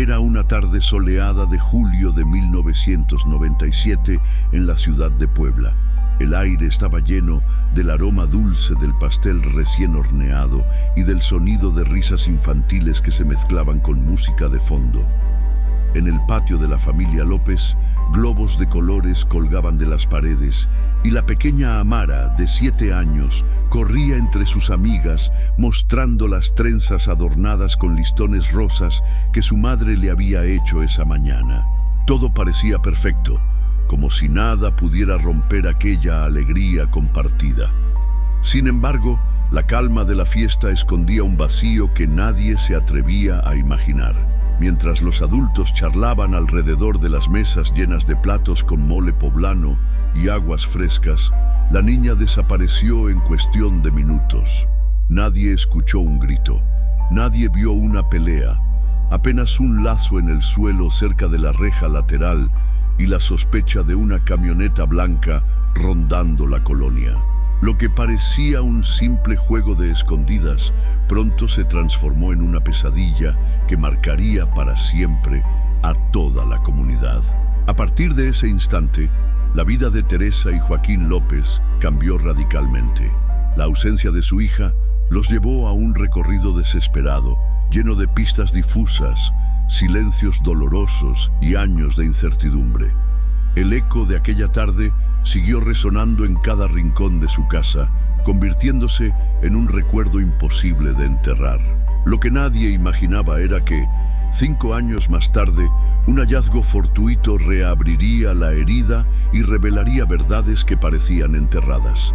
Era una tarde soleada de julio de 1997 en la ciudad de Puebla. El aire estaba lleno del aroma dulce del pastel recién horneado y del sonido de risas infantiles que se mezclaban con música de fondo. En el patio de la familia López, globos de colores colgaban de las paredes y la pequeña Amara, de 7 años, corría entre sus amigas mostrando las trenzas adornadas con listones rosas que su madre le había hecho esa mañana. Todo parecía perfecto, como si nada pudiera romper aquella alegría compartida. Sin embargo, la calma de la fiesta escondía un vacío que nadie se atrevía a imaginar. Mientras los adultos charlaban alrededor de las mesas llenas de platos con mole poblano y aguas frescas, la niña desapareció en cuestión de minutos. Nadie escuchó un grito, nadie vio una pelea, apenas un lazo en el suelo cerca de la reja lateral y la sospecha de una camioneta blanca rondando la colonia. Lo que parecía un simple juego de escondidas pronto se transformó en una pesadilla que marcaría para siempre a toda la comunidad. A partir de ese instante, la vida de Teresa y Joaquín López cambió radicalmente. La ausencia de su hija los llevó a un recorrido desesperado, lleno de pistas difusas, silencios dolorosos y años de incertidumbre. El eco de aquella tarde siguió resonando en cada rincón de su casa, convirtiéndose en un recuerdo imposible de enterrar. Lo que nadie imaginaba era que, 5 años más tarde, un hallazgo fortuito reabriría la herida y revelaría verdades que parecían enterradas.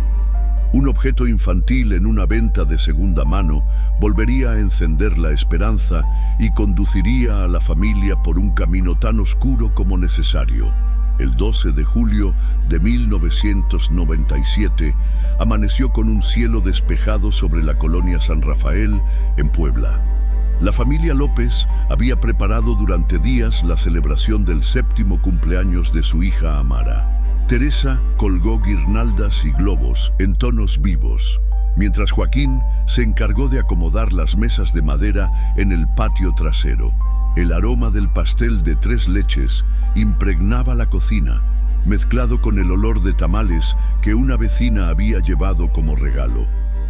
Un objeto infantil en una venta de segunda mano volvería a encender la esperanza y conduciría a la familia por un camino tan oscuro como necesario. El 12 de julio de 1997 amaneció con un cielo despejado sobre la colonia San Rafael, en Puebla. La familia López había preparado durante días la celebración del 7º cumpleaños de su hija Amara. Teresa colgó guirnaldas y globos en tonos vivos, mientras Joaquín se encargó de acomodar las mesas de madera en el patio trasero. El aroma del pastel de 3 leches impregnaba la cocina, mezclado con el olor de tamales que una vecina había llevado como regalo.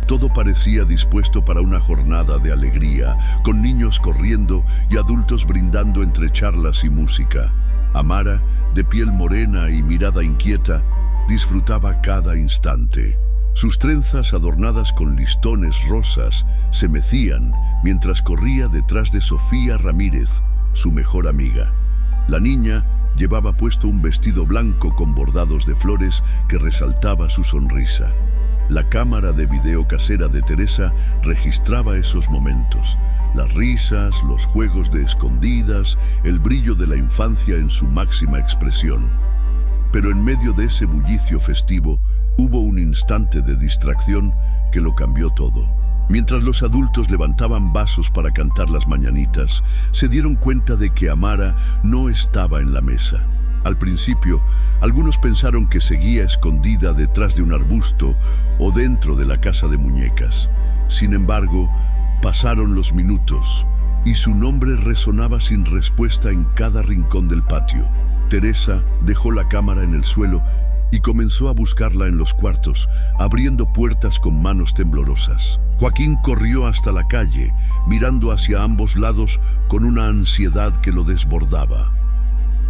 Todo parecía dispuesto para una jornada de alegría, con niños corriendo y adultos brindando entre charlas y música. Amara, de piel morena y mirada inquieta, disfrutaba cada instante. Sus trenzas adornadas con listones rosas se mecían mientras corría detrás de Sofía Ramírez, su mejor amiga. La niña llevaba puesto un vestido blanco con bordados de flores que resaltaba su sonrisa. La cámara de video casera de Teresa registraba esos momentos, las risas, los juegos de escondidas, el brillo de la infancia en su máxima expresión. Pero en medio de ese bullicio festivo, hubo un instante de distracción que lo cambió todo. Mientras los adultos levantaban vasos para cantar las mañanitas, se dieron cuenta de que Amara no estaba en la mesa. Al principio, algunos pensaron que seguía escondida detrás de un arbusto o dentro de la casa de muñecas. Sin embargo, pasaron los minutos y su nombre resonaba sin respuesta en cada rincón del patio. Teresa dejó la cámara en el suelo y comenzó a buscarla en los cuartos, abriendo puertas con manos temblorosas. Joaquín corrió hasta la calle, mirando hacia ambos lados con una ansiedad que lo desbordaba.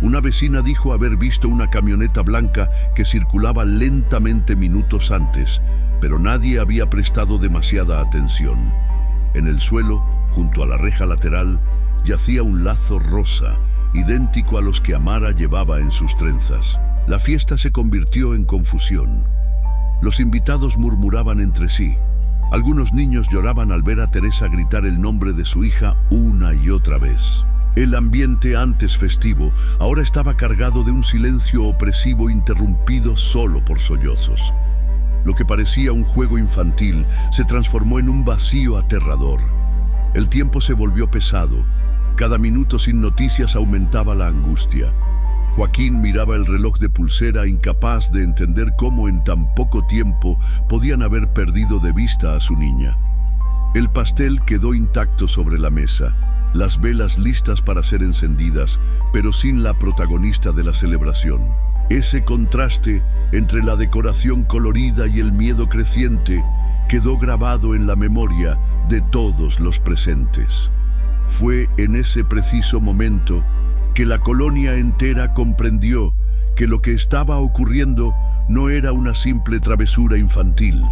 Una vecina dijo haber visto una camioneta blanca que circulaba lentamente minutos antes, pero nadie había prestado demasiada atención. En el suelo, junto a la reja lateral, yacía un lazo rosa, idéntico a los que Amara llevaba en sus trenzas. La fiesta se convirtió en confusión. Los invitados murmuraban entre sí. Algunos niños lloraban al ver a Teresa gritar el nombre de su hija una y otra vez. El ambiente antes festivo ahora estaba cargado de un silencio opresivo interrumpido solo por sollozos. Lo que parecía un juego infantil se transformó en un vacío aterrador. El tiempo se volvió pesado. Cada minuto sin noticias aumentaba la angustia. Joaquín miraba el reloj de pulsera, incapaz de entender cómo en tan poco tiempo podían haber perdido de vista a su niña. El pastel quedó intacto sobre la mesa, las velas listas para ser encendidas, pero sin la protagonista de la celebración. Ese contraste entre la decoración colorida y el miedo creciente quedó grabado en la memoria de todos los presentes. Fue en ese preciso momento que la colonia entera comprendió que lo que estaba ocurriendo no era una simple travesura infantil.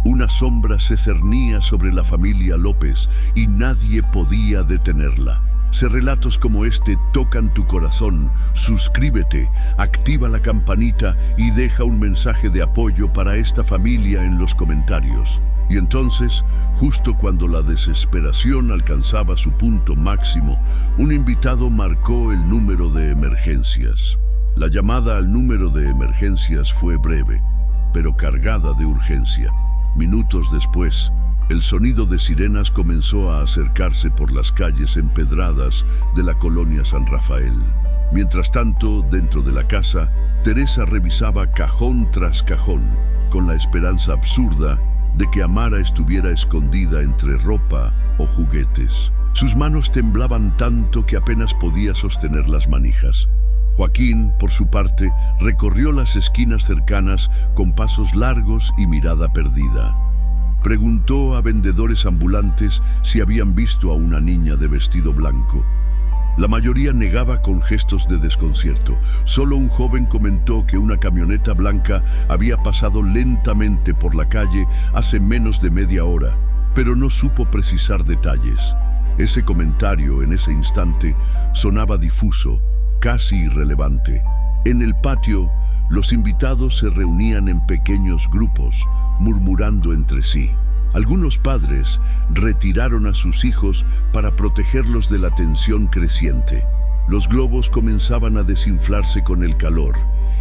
Una sombra se cernía sobre la familia López y nadie podía detenerla. Si relatos como este tocan tu corazón, suscríbete, activa la campanita y deja un mensaje de apoyo para esta familia en los comentarios. Y entonces, justo cuando la desesperación alcanzaba su punto máximo, un invitado marcó el número de emergencias. La llamada al número de emergencias fue breve, pero cargada de urgencia. Minutos después, el sonido de sirenas comenzó a acercarse por las calles empedradas de la colonia San Rafael. Mientras tanto, dentro de la casa, Teresa revisaba cajón tras cajón, con la esperanza absurda de que Amara estuviera escondida entre ropa o juguetes. Sus manos temblaban tanto que apenas podía sostener las manijas. Joaquín, por su parte, recorrió las esquinas cercanas con pasos largos y mirada perdida. Preguntó a vendedores ambulantes si habían visto a una niña de vestido blanco. La mayoría negaba con gestos de desconcierto. Solo un joven comentó que una camioneta blanca había pasado lentamente por la calle hace menos de media hora, pero no supo precisar detalles. Ese comentario, en ese instante, sonaba difuso, casi irrelevante. En el patio, los invitados se reunían en pequeños grupos, murmurando entre sí. Algunos padres retiraron a sus hijos para protegerlos de la tensión creciente. Los globos comenzaban a desinflarse con el calor,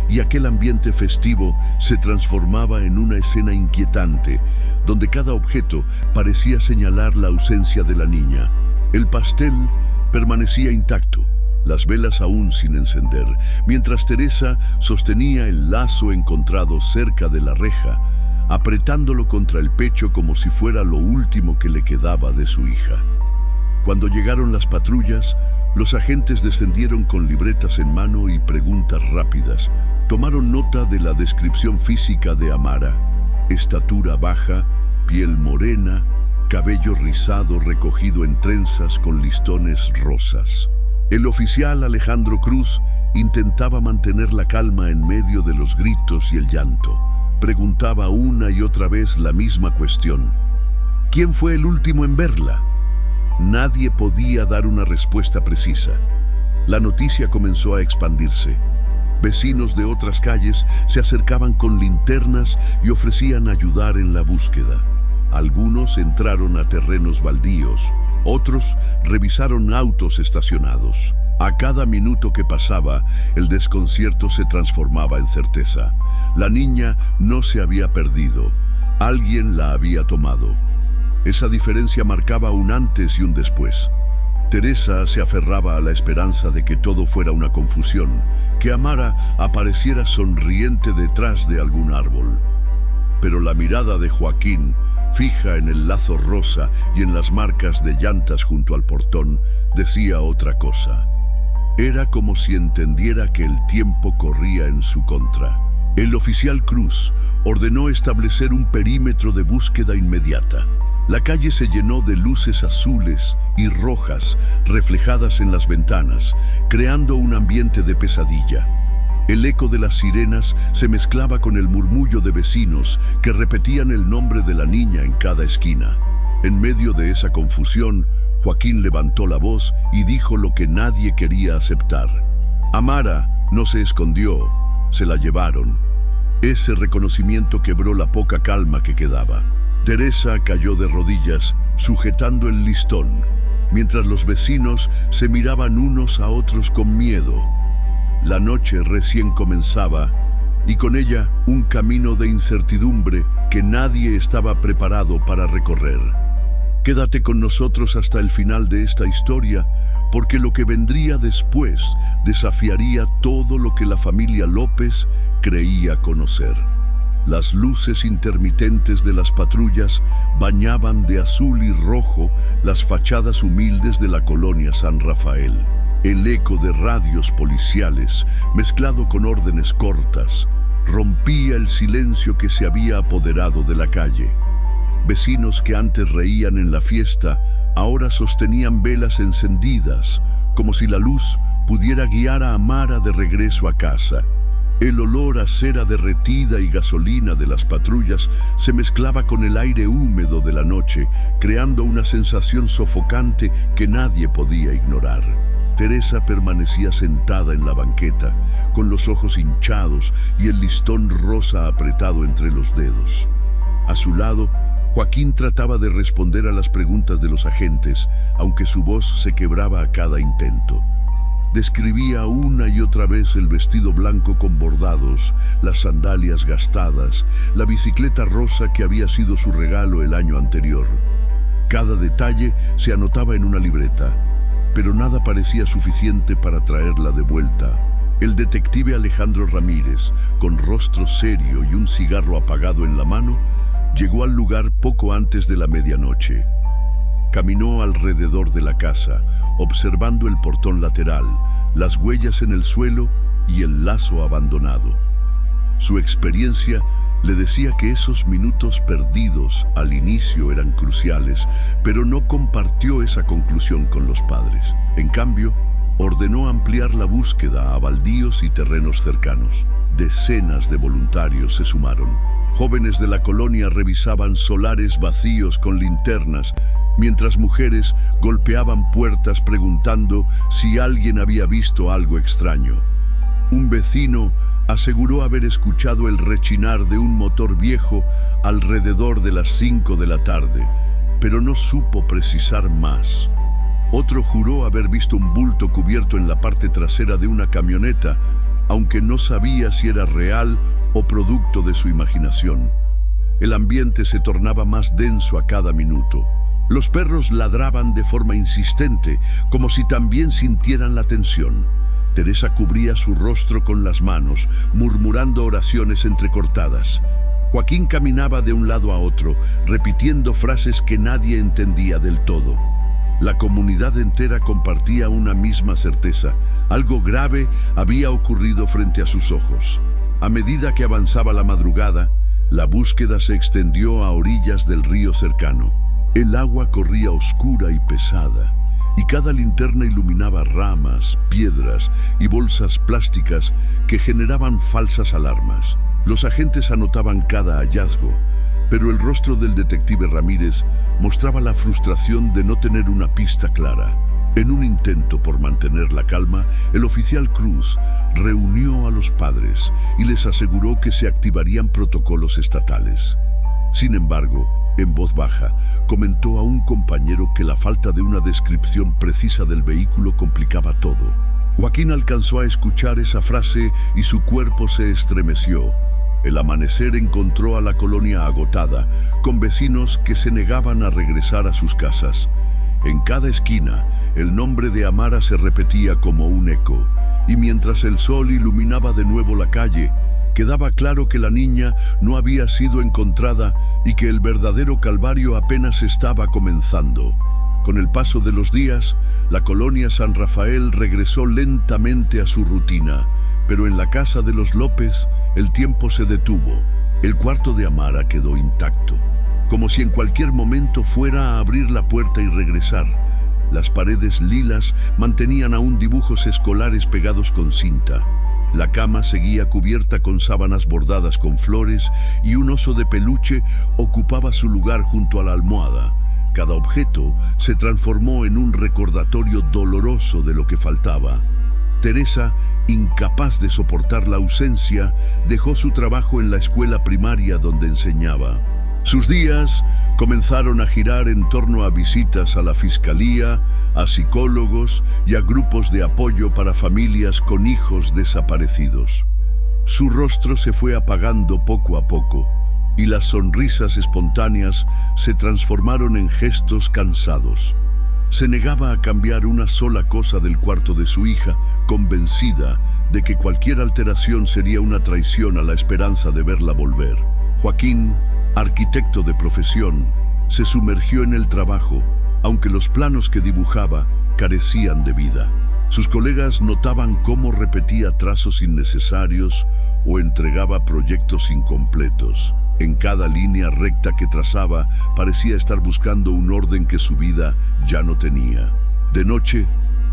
y aquel ambiente festivo se transformaba en una escena inquietante, donde cada objeto parecía señalar la ausencia de la niña. El pastel permanecía intacto, las velas aún sin encender, mientras Teresa sostenía el lazo encontrado cerca de la reja, apretándolo contra el pecho como si fuera lo último que le quedaba de su hija. Cuando llegaron las patrullas, los agentes descendieron con libretas en mano y preguntas rápidas. Tomaron nota de la descripción física de Amara: estatura baja, piel morena, cabello rizado recogido en trenzas con listones rosas. El oficial Alejandro Cruz intentaba mantener la calma en medio de los gritos y el llanto. Preguntaba una y otra vez la misma cuestión: ¿quién fue el último en verla? Nadie podía dar una respuesta precisa. La noticia comenzó a expandirse. Vecinos de otras calles se acercaban con linternas y ofrecían ayudar en la búsqueda. Algunos entraron a terrenos baldíos, otros revisaron autos estacionados. A cada minuto que pasaba, el desconcierto se transformaba en certeza. La niña no se había perdido, alguien la había tomado. Esa diferencia marcaba un antes y un después. Teresa se aferraba a la esperanza de que todo fuera una confusión, que Amara apareciera sonriente detrás de algún árbol. Pero la mirada de Joaquín, fija en el lazo rosa y en las marcas de llantas junto al portón, decía otra cosa. Era como si entendiera que el tiempo corría en su contra. El oficial Cruz ordenó establecer un perímetro de búsqueda inmediata. La calle se llenó de luces azules y rojas reflejadas en las ventanas, creando un ambiente de pesadilla. El eco de las sirenas se mezclaba con el murmullo de vecinos que repetían el nombre de la niña en cada esquina. En medio de esa confusión, Joaquín levantó la voz y dijo lo que nadie quería aceptar. Amara no se escondió, se la llevaron. Ese reconocimiento quebró la poca calma que quedaba. Teresa cayó de rodillas, sujetando el listón, mientras los vecinos se miraban unos a otros con miedo. La noche recién comenzaba, y con ella un camino de incertidumbre que nadie estaba preparado para recorrer. Quédate con nosotros hasta el final de esta historia, porque lo que vendría después desafiaría todo lo que la familia López creía conocer. Las luces intermitentes de las patrullas bañaban de azul y rojo las fachadas humildes de la colonia San Rafael. El eco de radios policiales, mezclado con órdenes cortas, rompía el silencio que se había apoderado de la calle. Vecinos que antes reían en la fiesta, ahora sostenían velas encendidas, como si la luz pudiera guiar a Amara de regreso a casa. El olor a cera derretida y gasolina de las patrullas se mezclaba con el aire húmedo de la noche, creando una sensación sofocante que nadie podía ignorar. Teresa permanecía sentada en la banqueta, con los ojos hinchados y el listón rosa apretado entre los dedos. A su lado, Joaquín trataba de responder a las preguntas de los agentes, aunque su voz se quebraba a cada intento. Describía una y otra vez el vestido blanco con bordados, las sandalias gastadas, la bicicleta rosa que había sido su regalo el año anterior. Cada detalle se anotaba en una libreta, pero nada parecía suficiente para traerla de vuelta. El detective Alejandro Ramírez, con rostro serio y un cigarro apagado en la mano, llegó al lugar poco antes de la medianoche. Caminó alrededor de la casa, observando el portón lateral, las huellas en el suelo y el lazo abandonado. Su experiencia le decía que esos minutos perdidos al inicio eran cruciales, pero no compartió esa conclusión con los padres. En cambio, ordenó ampliar la búsqueda a baldíos y terrenos cercanos. Decenas de voluntarios se sumaron. Jóvenes de la colonia revisaban solares vacíos con linternas, mientras mujeres golpeaban puertas preguntando si alguien había visto algo extraño. Un vecino aseguró haber escuchado el rechinar de un motor viejo alrededor de las 5 de la tarde, pero no supo precisar más. Otro juró haber visto un bulto cubierto en la parte trasera de una camioneta, aunque no sabía si era real o producto de su imaginación. El ambiente se tornaba más denso a cada minuto. Los perros ladraban de forma insistente, como si también sintieran la tensión. Teresa cubría su rostro con las manos, murmurando oraciones entrecortadas. Joaquín caminaba de un lado a otro, repitiendo frases que nadie entendía del todo. La comunidad entera compartía una misma certeza: algo grave había ocurrido frente a sus ojos. A medida que avanzaba la madrugada, la búsqueda se extendió a orillas del río cercano. El agua corría oscura y pesada, y cada linterna iluminaba ramas, piedras y bolsas plásticas que generaban falsas alarmas. Los agentes anotaban cada hallazgo, pero el rostro del detective Ramírez mostraba la frustración de no tener una pista clara. En un intento por mantener la calma, el oficial Cruz reunió a los padres y les aseguró que se activarían protocolos estatales. Sin embargo, en voz baja, comentó a un compañero que la falta de una descripción precisa del vehículo complicaba todo. Joaquín alcanzó a escuchar esa frase y su cuerpo se estremeció. El amanecer encontró a la colonia agotada, con vecinos que se negaban a regresar a sus casas. En cada esquina, el nombre de Amara se repetía como un eco, y mientras el sol iluminaba de nuevo la calle, quedaba claro que la niña no había sido encontrada y que el verdadero calvario apenas estaba comenzando. Con el paso de los días, la colonia San Rafael regresó lentamente a su rutina, pero en la casa de los López el tiempo se detuvo. El cuarto de Amara quedó intacto, como si en cualquier momento fuera a abrir la puerta y regresar. Las paredes lilas mantenían aún dibujos escolares pegados con cinta. La cama seguía cubierta con sábanas bordadas con flores y un oso de peluche ocupaba su lugar junto a la almohada. Cada objeto se transformó en un recordatorio doloroso de lo que faltaba. Teresa, incapaz de soportar la ausencia, dejó su trabajo en la escuela primaria donde enseñaba. Sus días comenzaron a girar en torno a visitas a la fiscalía, a psicólogos y a grupos de apoyo para familias con hijos desaparecidos. Su rostro se fue apagando poco a poco, y las sonrisas espontáneas se transformaron en gestos cansados. Se negaba a cambiar una sola cosa del cuarto de su hija, convencida de que cualquier alteración sería una traición a la esperanza de verla volver. Joaquín, arquitecto de profesión, se sumergió en el trabajo, aunque los planos que dibujaba carecían de vida. Sus colegas notaban cómo repetía trazos innecesarios o entregaba proyectos incompletos. En cada línea recta que trazaba parecía estar buscando un orden que su vida ya no tenía. De noche,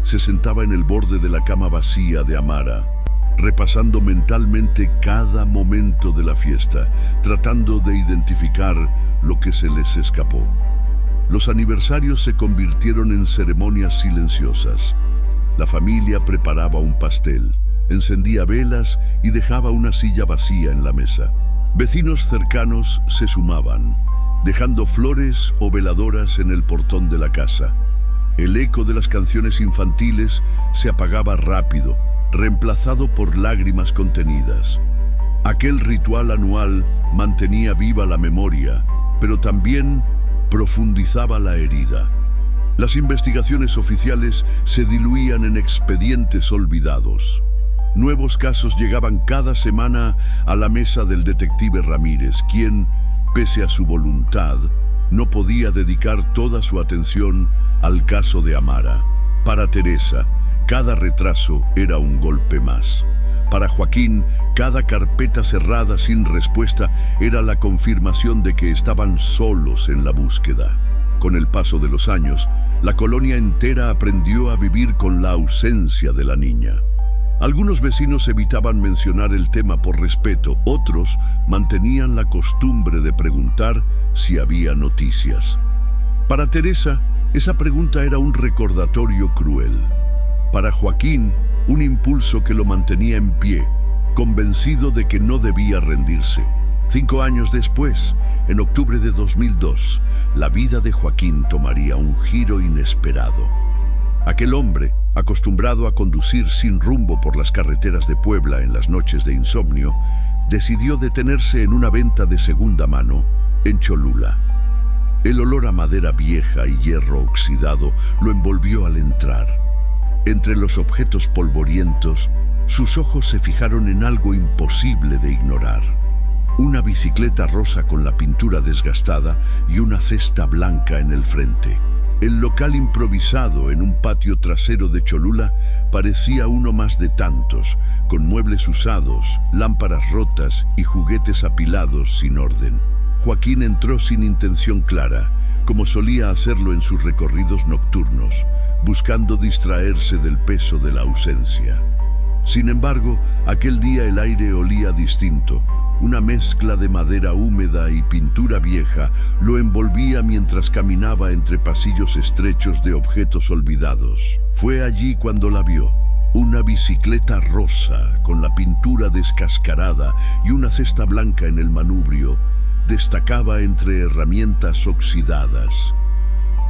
se sentaba en el borde de la cama vacía de Amara, repasando mentalmente cada momento de la fiesta, tratando de identificar lo que se les escapó. Los aniversarios se convirtieron en ceremonias silenciosas. La familia preparaba un pastel, encendía velas y dejaba una silla vacía en la mesa. Vecinos cercanos se sumaban, dejando flores o veladoras en el portón de la casa. El eco de las canciones infantiles se apagaba rápido, reemplazado por lágrimas contenidas. Aquel ritual anual mantenía viva la memoria, pero también profundizaba la herida. Las investigaciones oficiales se diluían en expedientes olvidados. Nuevos casos llegaban cada semana a la mesa del detective Ramírez, quien, pese a su voluntad, no podía dedicar toda su atención al caso de Amara. Para Teresa, cada retraso era un golpe más. Para Joaquín, cada carpeta cerrada sin respuesta era la confirmación de que estaban solos en la búsqueda. Con el paso de los años, la colonia entera aprendió a vivir con la ausencia de la niña. Algunos vecinos evitaban mencionar el tema por respeto, otros mantenían la costumbre de preguntar si había noticias. Para Teresa, esa pregunta era un recordatorio cruel. Para Joaquín, un impulso que lo mantenía en pie, convencido de que no debía rendirse. 5 años después, en octubre de 2002, la vida de Joaquín tomaría un giro inesperado. Aquel hombre, acostumbrado a conducir sin rumbo por las carreteras de Puebla en las noches de insomnio, decidió detenerse en una venta de segunda mano en Cholula. El olor a madera vieja y hierro oxidado lo envolvió al entrar. Entre los objetos polvorientos, sus ojos se fijaron en algo imposible de ignorar. Una bicicleta rosa con la pintura desgastada y una cesta blanca en el frente. El local improvisado en un patio trasero de Cholula parecía uno más de tantos, con muebles usados, lámparas rotas y juguetes apilados sin orden. Joaquín entró sin intención clara, como solía hacerlo en sus recorridos nocturnos, buscando distraerse del peso de la ausencia. Sin embargo, aquel día el aire olía distinto. Una mezcla de madera húmeda y pintura vieja lo envolvía mientras caminaba entre pasillos estrechos de objetos olvidados. Fue allí cuando la vio. Una bicicleta rosa con la pintura descascarada y una cesta blanca en el manubrio destacaba entre herramientas oxidadas.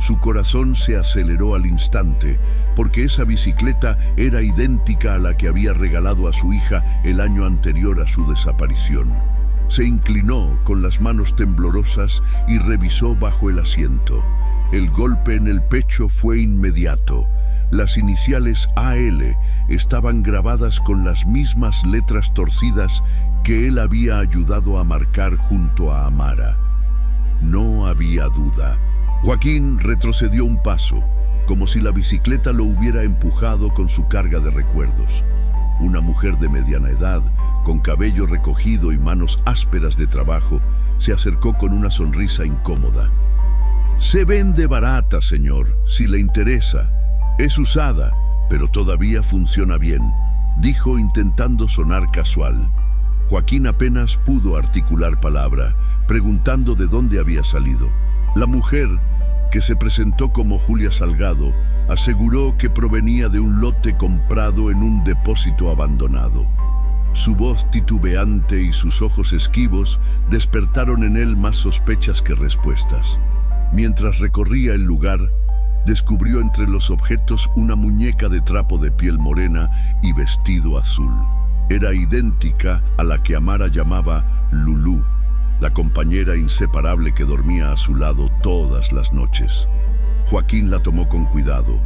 Su corazón se aceleró al instante, porque esa bicicleta era idéntica a la que había regalado a su hija el año anterior a su desaparición. Se inclinó con las manos temblorosas y revisó bajo el asiento. El golpe en el pecho fue inmediato. Las iniciales AL estaban grabadas con las mismas letras torcidas que él había ayudado a marcar junto a Amara. No había duda. Joaquín retrocedió un paso, como si la bicicleta lo hubiera empujado con su carga de recuerdos. Una mujer de mediana edad, con cabello recogido y manos ásperas de trabajo, se acercó con una sonrisa incómoda. «Se vende barata, señor, si le interesa. Es usada, pero todavía funciona bien», dijo intentando sonar casual. Joaquín apenas pudo articular palabra, preguntando de dónde había salido. La mujer, que se presentó como Julia Salgado, aseguró que provenía de un lote comprado en un depósito abandonado. Su voz titubeante y sus ojos esquivos despertaron en él más sospechas que respuestas. Mientras recorría el lugar, descubrió entre los objetos una muñeca de trapo de piel morena y vestido azul. Era idéntica a la que Amara llamaba Lulú, la compañera inseparable que dormía a su lado todas las noches. Joaquín la tomó con cuidado,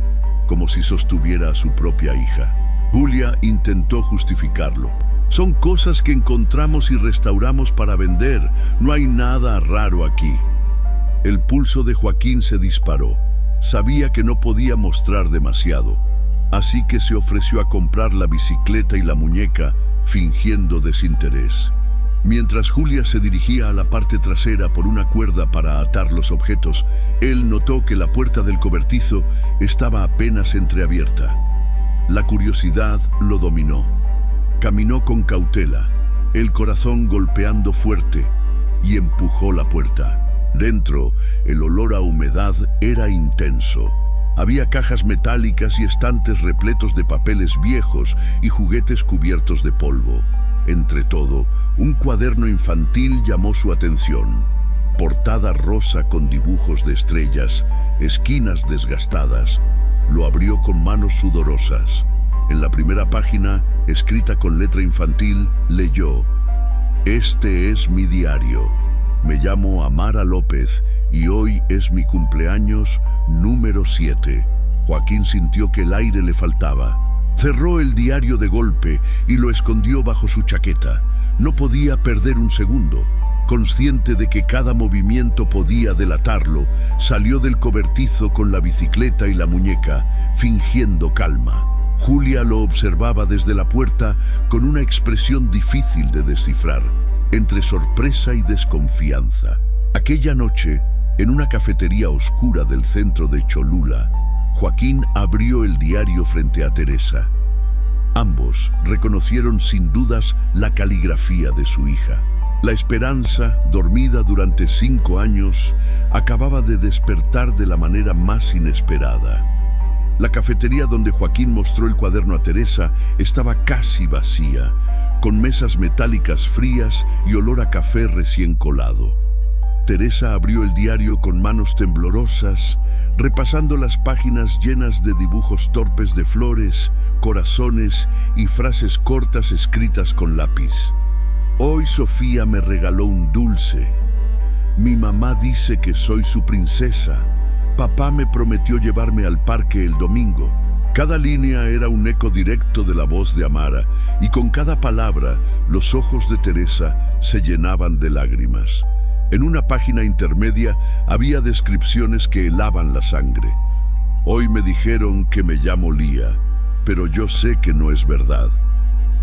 como si sostuviera a su propia hija. Julia intentó justificarlo. Son cosas que encontramos y restauramos para vender. No hay nada raro aquí. El pulso de Joaquín se disparó. Sabía que no podía mostrar demasiado, así que se ofreció a comprar la bicicleta y la muñeca, fingiendo desinterés. Mientras Julia se dirigía a la parte trasera por una cuerda para atar los objetos, él notó que la puerta del cobertizo estaba apenas entreabierta. La curiosidad lo dominó. Caminó con cautela, el corazón golpeando fuerte, y empujó la puerta. Dentro, el olor a humedad era intenso. Había cajas metálicas y estantes repletos de papeles viejos y juguetes cubiertos de polvo. Entre todo, un cuaderno infantil llamó su atención. Portada rosa con dibujos de estrellas, esquinas desgastadas. Lo abrió con manos sudorosas. En la primera página, escrita con letra infantil, leyó: "Este es mi diario. Me llamo Amara López y hoy es mi cumpleaños número 7. Joaquín sintió que el aire le faltaba. Cerró el diario de golpe y lo escondió bajo su chaqueta. No podía perder un segundo. Consciente de que cada movimiento podía delatarlo, salió del cobertizo con la bicicleta y la muñeca, fingiendo calma. Julia lo observaba desde la puerta con una expresión difícil de descifrar, entre sorpresa y desconfianza. Aquella noche, en una cafetería oscura del centro de Cholula, Joaquín abrió el diario frente a Teresa. Ambos reconocieron sin dudas la caligrafía de su hija. La esperanza, dormida durante 5 años, acababa de despertar de la manera más inesperada. La cafetería donde Joaquín mostró el cuaderno a Teresa estaba casi vacía, con mesas metálicas frías y olor a café recién colado. Teresa abrió el diario con manos temblorosas, repasando las páginas llenas de dibujos torpes de flores, corazones y frases cortas escritas con lápiz. Hoy Sofía me regaló un dulce. Mi mamá dice que soy su princesa. Papá me prometió llevarme al parque el domingo. Cada línea era un eco directo de la voz de Amara, y con cada palabra los ojos de Teresa se llenaban de lágrimas. En una página intermedia había descripciones que helaban la sangre. Hoy me dijeron que me llamo Lía, pero yo sé que no es verdad.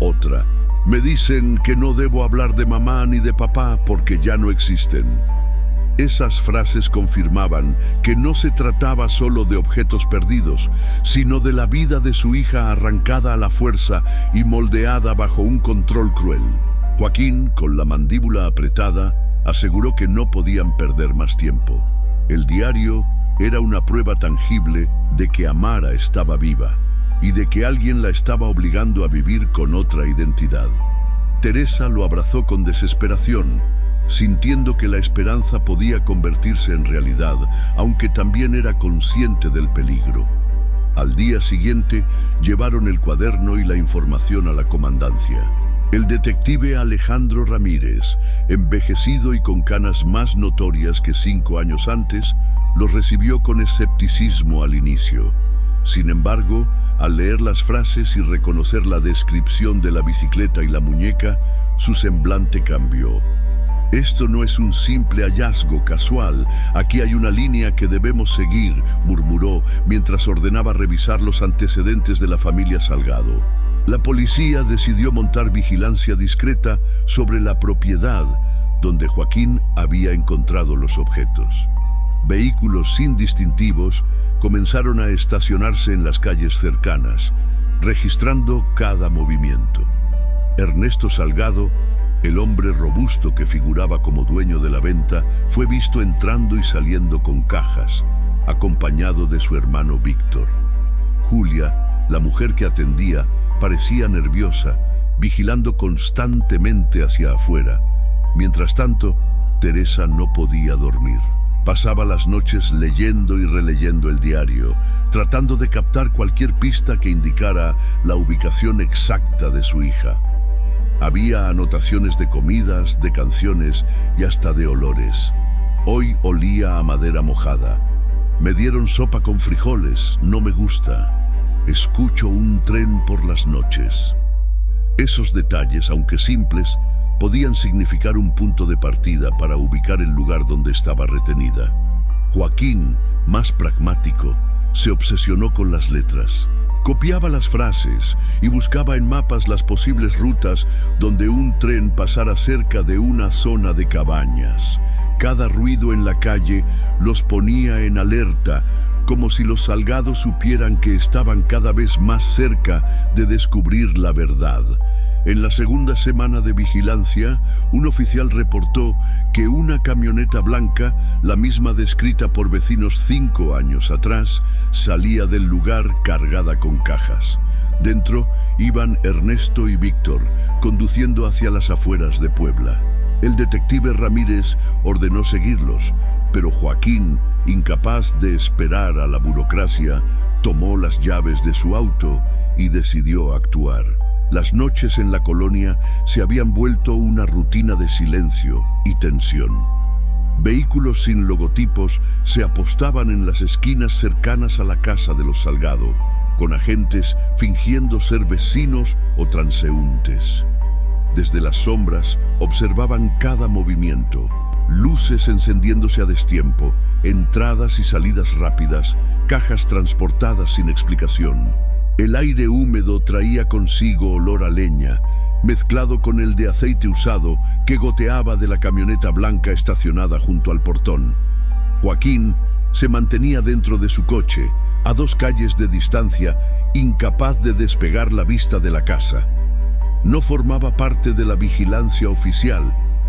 Otra, me dicen que no debo hablar de mamá ni de papá porque ya no existen. Esas frases confirmaban que no se trataba solo de objetos perdidos, sino de la vida de su hija arrancada a la fuerza y moldeada bajo un control cruel. Joaquín, con la mandíbula apretada, aseguró que no podían perder más tiempo. El diario era una prueba tangible de que Amara estaba viva y de que alguien la estaba obligando a vivir con otra identidad. Teresa lo abrazó con desesperación, sintiendo que la esperanza podía convertirse en realidad, aunque también era consciente del peligro. Al día siguiente, llevaron el cuaderno y la información a la comandancia. El detective Alejandro Ramírez, envejecido y con canas más notorias que 5 años antes, los recibió con escepticismo al inicio. Sin embargo, al leer las frases y reconocer la descripción de la bicicleta y la muñeca, su semblante cambió. Esto no es un simple hallazgo casual. Aquí hay una línea que debemos seguir, murmuró mientras ordenaba revisar los antecedentes de la familia Salgado. La policía decidió montar vigilancia discreta sobre la propiedad donde Joaquín había encontrado los objetos. Vehículos sin distintivos comenzaron a estacionarse en las calles cercanas, registrando cada movimiento. Ernesto Salgado, el hombre robusto que figuraba como dueño de la venta, fue visto entrando y saliendo con cajas, acompañado de su hermano Víctor. Julia, la mujer que atendía, parecía nerviosa, vigilando constantemente hacia afuera. Mientras tanto, Teresa no podía dormir. Pasaba las noches leyendo y releyendo el diario, tratando de captar cualquier pista que indicara la ubicación exacta de su hija. Había anotaciones de comidas, de canciones y hasta de olores. Hoy olía a madera mojada. Me dieron sopa con frijoles, no me gusta. Escucho un tren por las noches. Esos detalles, aunque simples, podían significar un punto de partida para ubicar el lugar donde estaba retenida. Joaquín, más pragmático, se obsesionó con las letras. Copiaba las frases y buscaba en mapas las posibles rutas donde un tren pasara cerca de una zona de cabañas. Cada ruido en la calle los ponía en alerta, como si los Salgado supieran que estaban cada vez más cerca de descubrir la verdad. En la segunda semana de vigilancia, un oficial reportó que una camioneta blanca, la misma descrita por vecinos 5 años atrás, salía del lugar cargada con cajas. Dentro iban Ernesto y Víctor, conduciendo hacia las afueras de Puebla. El detective Ramírez ordenó seguirlos, pero Joaquín, incapaz de esperar a la burocracia, tomó las llaves de su auto y decidió actuar. Las noches en la colonia se habían vuelto una rutina de silencio y tensión. Vehículos sin logotipos se apostaban en las esquinas cercanas a la casa de los Salgado, con agentes fingiendo ser vecinos o transeúntes. Desde las sombras observaban cada movimiento, luces encendiéndose a destiempo, entradas y salidas rápidas, cajas transportadas sin explicación. El aire húmedo traía consigo olor a leña, mezclado con el de aceite usado que goteaba de la camioneta blanca estacionada junto al portón. Joaquín se mantenía dentro de su coche, a 2 calles de distancia, incapaz de despegar la vista de la casa. No formaba parte de la vigilancia oficial,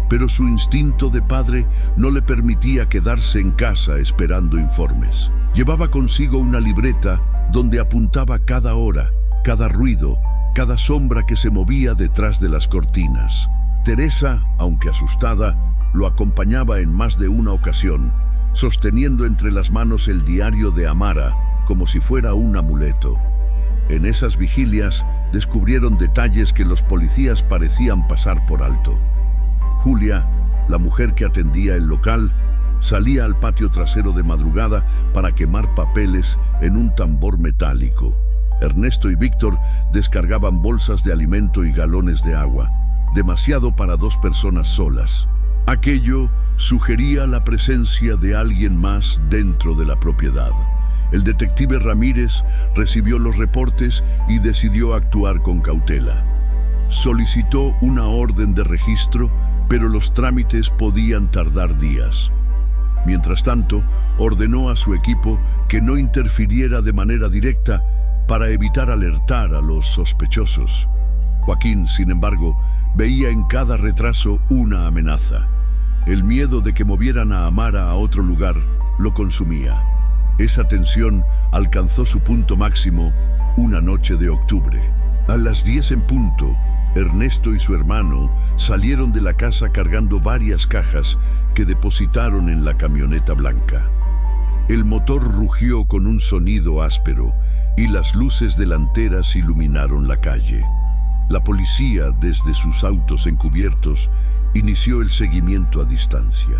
pero su instinto de padre no le permitía quedarse en casa esperando informes. Llevaba consigo una libreta donde apuntaba cada hora, cada ruido, cada sombra que se movía detrás de las cortinas. Teresa, aunque asustada, lo acompañaba en más de una ocasión, sosteniendo entre las manos el diario de Amara, como si fuera un amuleto. En esas vigilias descubrieron detalles que los policías parecían pasar por alto. Julia, la mujer que atendía el local, salía al patio trasero de madrugada para quemar papeles en un tambor metálico. Ernesto y Víctor descargaban bolsas de alimento y galones de agua, demasiado para 2 personas solas. Aquello sugería la presencia de alguien más dentro de la propiedad. El detective Ramírez recibió los reportes y decidió actuar con cautela. Solicitó una orden de registro, pero los trámites podían tardar días. Mientras tanto, ordenó a su equipo que no interfiriera de manera directa para evitar alertar a los sospechosos. Joaquín, sin embargo, veía en cada retraso una amenaza. El miedo de que movieran a Amara a otro lugar lo consumía. Esa tensión alcanzó su punto máximo una noche de octubre. A las 10 en punto, Ernesto y su hermano salieron de la casa cargando varias cajas que depositaron en la camioneta blanca. El motor rugió con un sonido áspero y las luces delanteras iluminaron la calle. La policía, desde sus autos encubiertos, inició el seguimiento a distancia.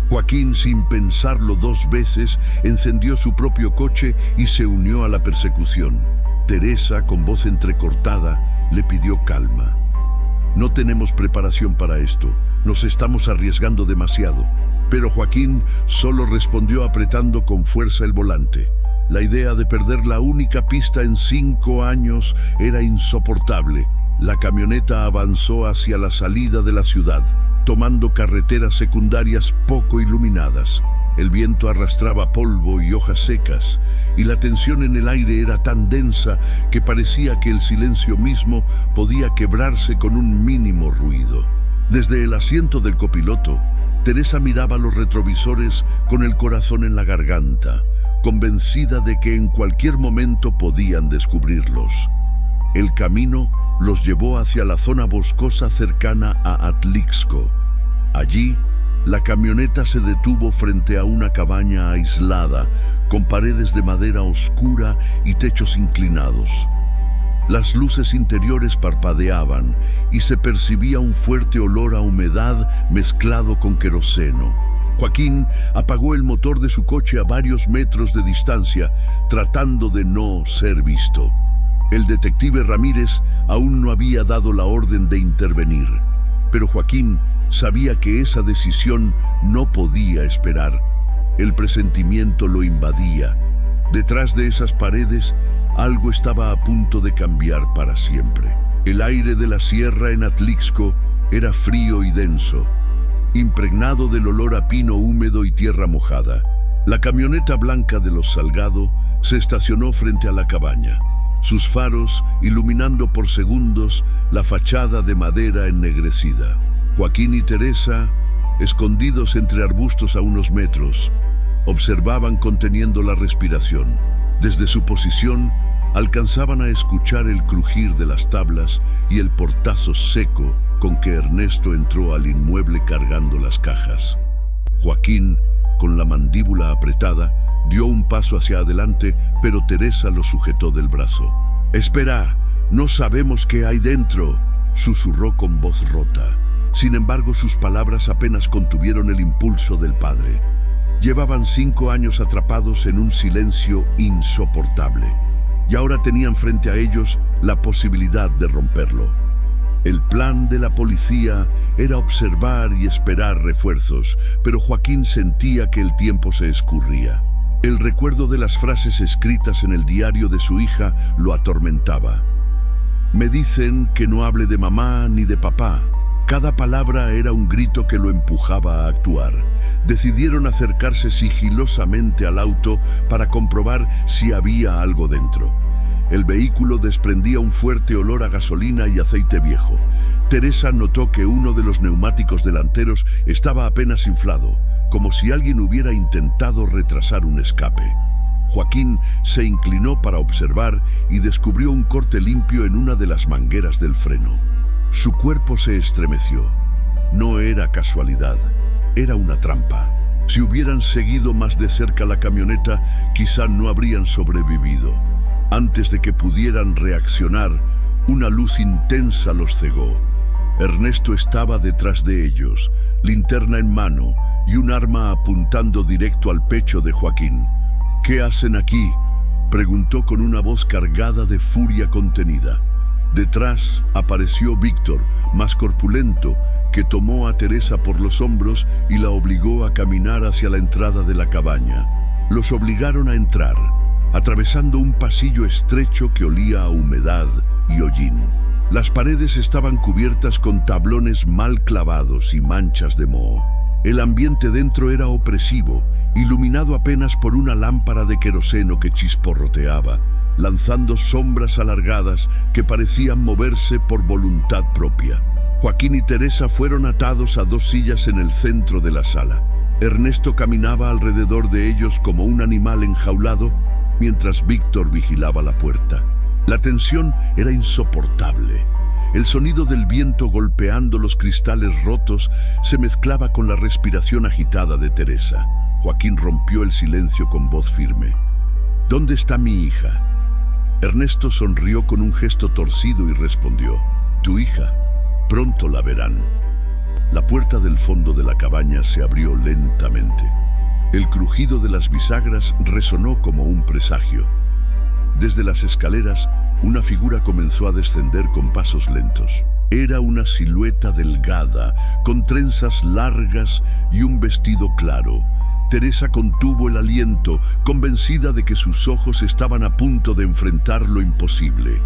Joaquín, sin pensarlo 2 veces, encendió su propio coche y se unió a la persecución. Teresa, con voz entrecortada, le pidió calma. No tenemos preparación para esto, nos estamos arriesgando demasiado. Pero Joaquín solo respondió apretando con fuerza el volante. La idea de perder la única pista en 5 años era insoportable. La camioneta avanzó hacia la salida de la ciudad, tomando carreteras secundarias poco iluminadas. El viento arrastraba polvo y hojas secas, y la tensión en el aire era tan densa que parecía que el silencio mismo podía quebrarse con un mínimo ruido. Desde el asiento del copiloto, Teresa miraba los retrovisores con el corazón en la garganta, convencida de que en cualquier momento podían descubrirlos. El camino los llevó hacia la zona boscosa cercana a Atlixco. Allí, la camioneta se detuvo frente a una cabaña aislada, con paredes de madera oscura y techos inclinados. Las luces interiores parpadeaban y se percibía un fuerte olor a humedad mezclado con queroseno. Joaquín apagó el motor de su coche a varios metros de distancia, tratando de no ser visto. El detective Ramírez aún no había dado la orden de intervenir, pero Joaquín sabía que esa decisión no podía esperar. El presentimiento lo invadía. Detrás de esas paredes, algo estaba a punto de cambiar para siempre. El aire de la sierra en Atlixco era frío y denso, impregnado del olor a pino húmedo y tierra mojada. La camioneta blanca de los Salgado se estacionó frente a la cabaña, sus faros iluminando por segundos la fachada de madera ennegrecida. Joaquín y Teresa, escondidos entre arbustos a unos metros, observaban conteniendo la respiración. Desde su posición, alcanzaban a escuchar el crujir de las tablas y el portazo seco con que Ernesto entró al inmueble cargando las cajas. Joaquín, con la mandíbula apretada, dio un paso hacia adelante, pero Teresa lo sujetó del brazo. «Espera, no sabemos qué hay dentro», susurró con voz rota. Sin embargo, sus palabras apenas contuvieron el impulso del padre. Llevaban 5 años atrapados en un silencio insoportable, y ahora tenían frente a ellos la posibilidad de romperlo. El plan de la policía era observar y esperar refuerzos, pero Joaquín sentía que el tiempo se escurría. El recuerdo de las frases escritas en el diario de su hija lo atormentaba. «Me dicen que no hable de mamá ni de papá». Cada palabra era un grito que lo empujaba a actuar. Decidieron acercarse sigilosamente al auto para comprobar si había algo dentro. El vehículo desprendía un fuerte olor a gasolina y aceite viejo. Teresa notó que uno de los neumáticos delanteros estaba apenas inflado, como si alguien hubiera intentado retrasar un escape. Joaquín se inclinó para observar y descubrió un corte limpio en una de las mangueras del freno. Su cuerpo se estremeció. No era casualidad, era una trampa. Si hubieran seguido más de cerca la camioneta, quizá no habrían sobrevivido. Antes de que pudieran reaccionar, una luz intensa los cegó. Ernesto estaba detrás de ellos, linterna en mano y un arma apuntando directo al pecho de Joaquín. «¿Qué hacen aquí?», preguntó con una voz cargada de furia contenida. Detrás apareció Víctor, más corpulento, que tomó a Teresa por los hombros y la obligó a caminar hacia la entrada de la cabaña. Los obligaron a entrar, atravesando un pasillo estrecho que olía a humedad y hollín. Las paredes estaban cubiertas con tablones mal clavados y manchas de moho. El ambiente dentro era opresivo, iluminado apenas por una lámpara de queroseno que chisporroteaba, lanzando sombras alargadas que parecían moverse por voluntad propia. Joaquín y Teresa fueron atados a 2 sillas en el centro de la sala. Ernesto caminaba alrededor de ellos como un animal enjaulado, mientras Víctor vigilaba la puerta. La tensión era insoportable. El sonido del viento golpeando los cristales rotos se mezclaba con la respiración agitada de Teresa. Joaquín rompió el silencio con voz firme. «¿Dónde está mi hija?». Ernesto sonrió con un gesto torcido y respondió: «Tu hija, pronto la verán». La puerta del fondo de la cabaña se abrió lentamente. El crujido de las bisagras resonó como un presagio. Desde las escaleras, una figura comenzó a descender con pasos lentos. Era una silueta delgada, con trenzas largas y un vestido claro. Teresa contuvo el aliento, convencida de que sus ojos estaban a punto de enfrentar lo imposible.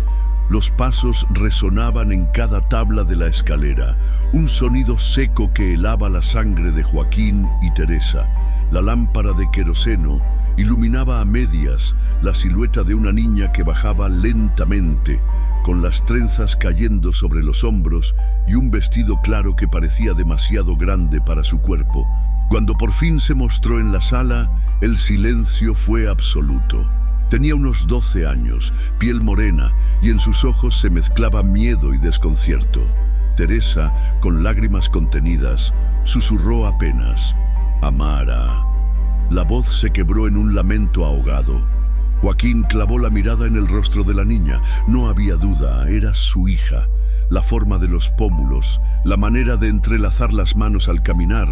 Los pasos resonaban en cada tabla de la escalera, un sonido seco que helaba la sangre de Joaquín y Teresa. La lámpara de queroseno iluminaba a medias la silueta de una niña que bajaba lentamente, con las trenzas cayendo sobre los hombros y un vestido claro que parecía demasiado grande para su cuerpo. Cuando por fin se mostró en la sala, el silencio fue absoluto. Tenía unos 12 años, piel morena, y en sus ojos se mezclaba miedo y desconcierto. Teresa, con lágrimas contenidas, susurró apenas: «Amara». La voz se quebró en un lamento ahogado. Joaquín clavó la mirada en el rostro de la niña. No había duda, era su hija. La forma de los pómulos, la manera de entrelazar las manos al caminar,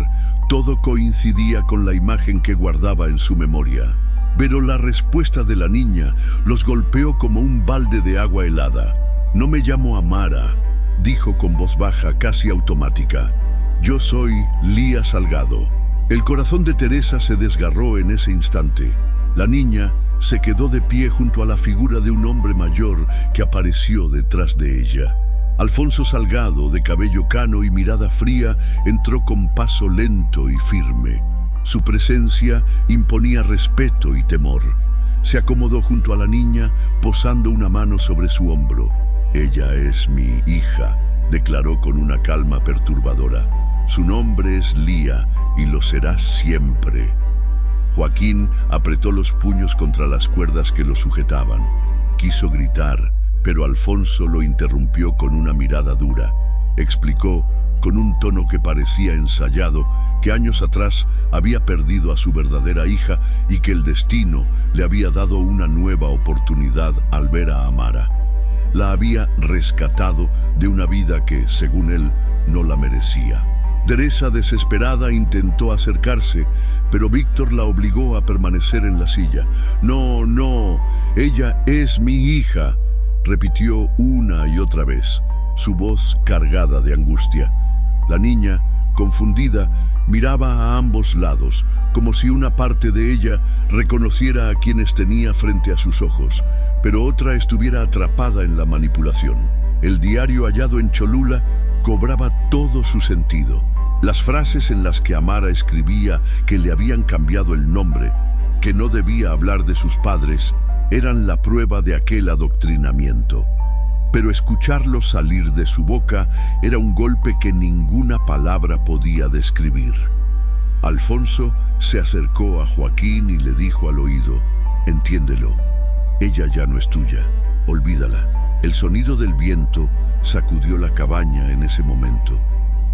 todo coincidía con la imagen que guardaba en su memoria. Pero la respuesta de la niña los golpeó como un balde de agua helada. «No me llamo Amara», dijo con voz baja, casi automática. «Yo soy Lía Salgado». El corazón de Teresa se desgarró en ese instante. La niña se quedó de pie junto a la figura de un hombre mayor que apareció detrás de ella. Alfonso Salgado, de cabello cano y mirada fría, entró con paso lento y firme. Su presencia imponía respeto y temor. Se acomodó junto a la niña, posando una mano sobre su hombro. «Ella es mi hija», declaró con una calma perturbadora. «Su nombre es Lía y lo será siempre». Joaquín apretó los puños contra las cuerdas que lo sujetaban. Quiso gritar, pero Alfonso lo interrumpió con una mirada dura. Explicó, con un tono que parecía ensayado, que años atrás había perdido a su verdadera hija y que el destino le había dado una nueva oportunidad al ver a Amara. La había rescatado de una vida que, según él, no la merecía. Teresa, desesperada, intentó acercarse, pero Víctor la obligó a permanecer en la silla. «No, no, ella es mi hija», repitió una y otra vez, su voz cargada de angustia. La niña, confundida, miraba a ambos lados, como si una parte de ella reconociera a quienes tenía frente a sus ojos, pero otra estuviera atrapada en la manipulación. El diario hallado en Cholula cobraba todo su sentido. Las frases en las que Amara escribía que le habían cambiado el nombre, que no debía hablar de sus padres, eran la prueba de aquel adoctrinamiento. Pero escucharlo salir de su boca era un golpe que ninguna palabra podía describir. Alfonso se acercó a Joaquín y le dijo al oído: «Entiéndelo, ella ya no es tuya, olvídala». El sonido del viento sacudió la cabaña en ese momento,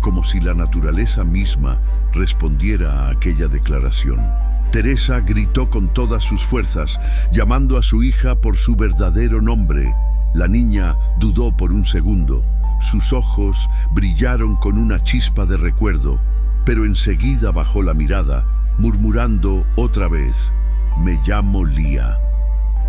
como si la naturaleza misma respondiera a aquella declaración. Teresa gritó con todas sus fuerzas, llamando a su hija por su verdadero nombre. La niña dudó por un segundo. Sus ojos brillaron con una chispa de recuerdo, pero enseguida bajó la mirada, murmurando otra vez: «Me llamo Lía».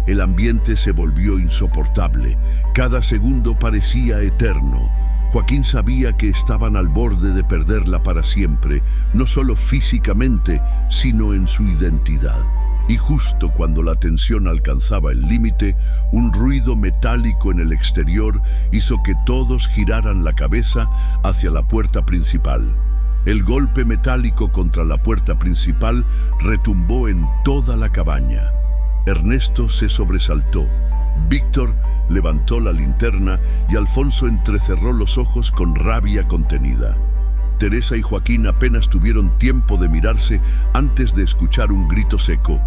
El ambiente se volvió insoportable. Cada segundo parecía eterno. Joaquín sabía que estaban al borde de perderla para siempre, no solo físicamente, sino en su identidad. Y justo cuando la tensión alcanzaba el límite, un ruido metálico en el exterior hizo que todos giraran la cabeza hacia la puerta principal. El golpe metálico contra la puerta principal retumbó en toda la cabaña. Ernesto se sobresaltó. Víctor levantó la linterna y Alfonso entrecerró los ojos con rabia contenida. Teresa y Joaquín apenas tuvieron tiempo de mirarse antes de escuchar un grito seco: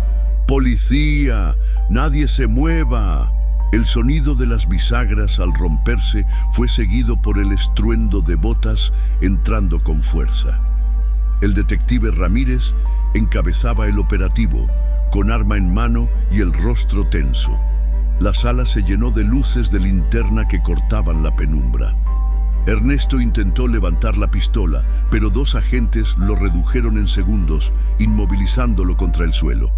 «¡Policía! ¡Nadie se mueva!». El sonido de las bisagras al romperse fue seguido por el estruendo de botas entrando con fuerza. El detective Ramírez encabezaba el operativo, con arma en mano y el rostro tenso. La sala se llenó de luces de linterna que cortaban la penumbra. Ernesto intentó levantar la pistola, pero dos agentes lo redujeron en segundos, inmovilizándolo contra el suelo.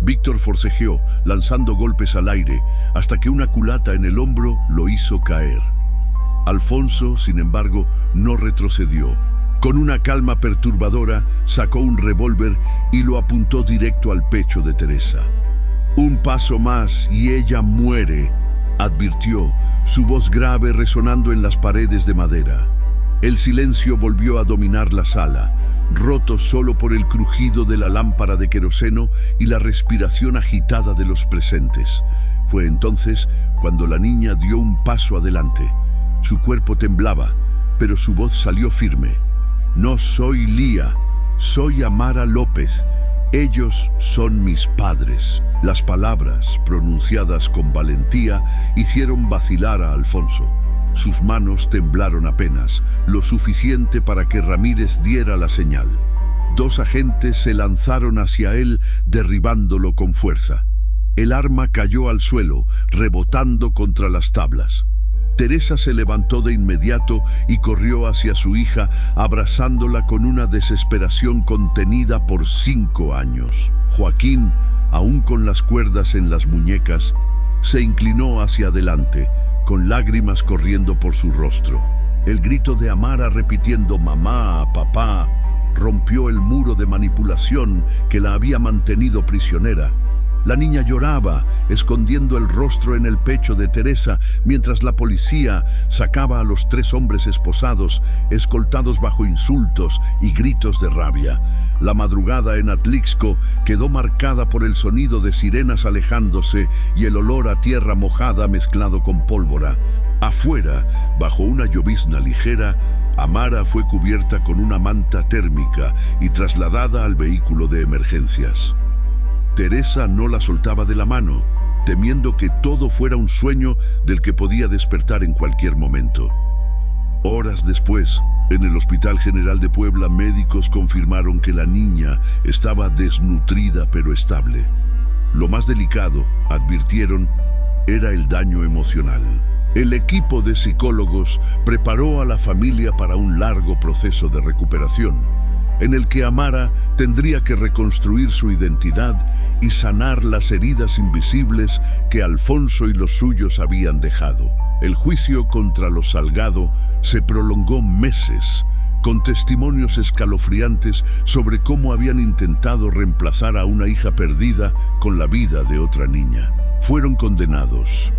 Víctor forcejeó, lanzando golpes al aire, hasta que una culata en el hombro lo hizo caer. Alfonso, sin embargo, no retrocedió. Con una calma perturbadora, sacó un revólver y lo apuntó directo al pecho de Teresa. «Un paso más y ella muere», advirtió, su voz grave resonando en las paredes de madera. El silencio volvió a dominar la sala, roto solo por el crujido de la lámpara de queroseno y la respiración agitada de los presentes. Fue entonces cuando la niña dio un paso adelante. Su cuerpo temblaba, pero su voz salió firme. «No soy Lía, soy Amara López. Ellos son mis padres». Las palabras, pronunciadas con valentía, hicieron vacilar a Alfonso. Sus manos temblaron apenas, lo suficiente para que Ramírez diera la señal. Dos agentes se lanzaron hacia él, derribándolo con fuerza. El arma cayó al suelo, rebotando contra las tablas. Teresa se levantó de inmediato y corrió hacia su hija, abrazándola con una desesperación contenida por 5 años. Joaquín aún con las cuerdas en las muñecas, se inclinó hacia adelante, con lágrimas corriendo por su rostro. El grito de Amara repitiendo «mamá, papá», rompió el muro de manipulación que la había mantenido prisionera. La niña lloraba, escondiendo el rostro en el pecho de Teresa, mientras la policía sacaba a los 3 hombres esposados, escoltados bajo insultos y gritos de rabia. La madrugada en Atlixco quedó marcada por el sonido de sirenas alejándose y el olor a tierra mojada mezclado con pólvora. Afuera, bajo una llovizna ligera, Amara fue cubierta con una manta térmica y trasladada al vehículo de emergencias. Teresa no la soltaba de la mano, temiendo que todo fuera un sueño del que podía despertar en cualquier momento. Horas después, en el Hospital General de Puebla, médicos confirmaron que la niña estaba desnutrida pero estable. Lo más delicado, advirtieron, era el daño emocional. El equipo de psicólogos preparó a la familia para un largo proceso de recuperación, en el que Amara tendría que reconstruir su identidad y sanar las heridas invisibles que Alfonso y los suyos habían dejado. El juicio contra los Salgado se prolongó meses, con testimonios escalofriantes sobre cómo habían intentado reemplazar a una hija perdida con la vida de otra niña. Fueron condenados,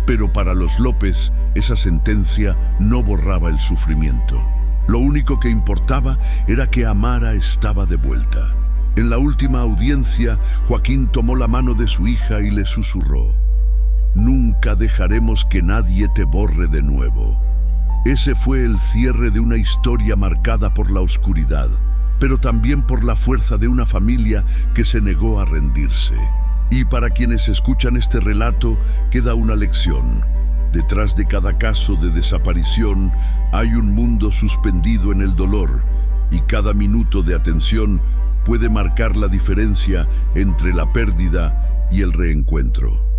pero para los López esa sentencia no borraba el sufrimiento. Lo único que importaba era que Amara estaba de vuelta. En la última audiencia, Joaquín tomó la mano de su hija y le susurró: «Nunca dejaremos que nadie te borre de nuevo». Ese fue el cierre de una historia marcada por la oscuridad, pero también por la fuerza de una familia que se negó a rendirse. Y para quienes escuchan este relato, queda una lección. Detrás de cada caso de desaparición hay un mundo suspendido en el dolor, y cada minuto de atención puede marcar la diferencia entre la pérdida y el reencuentro.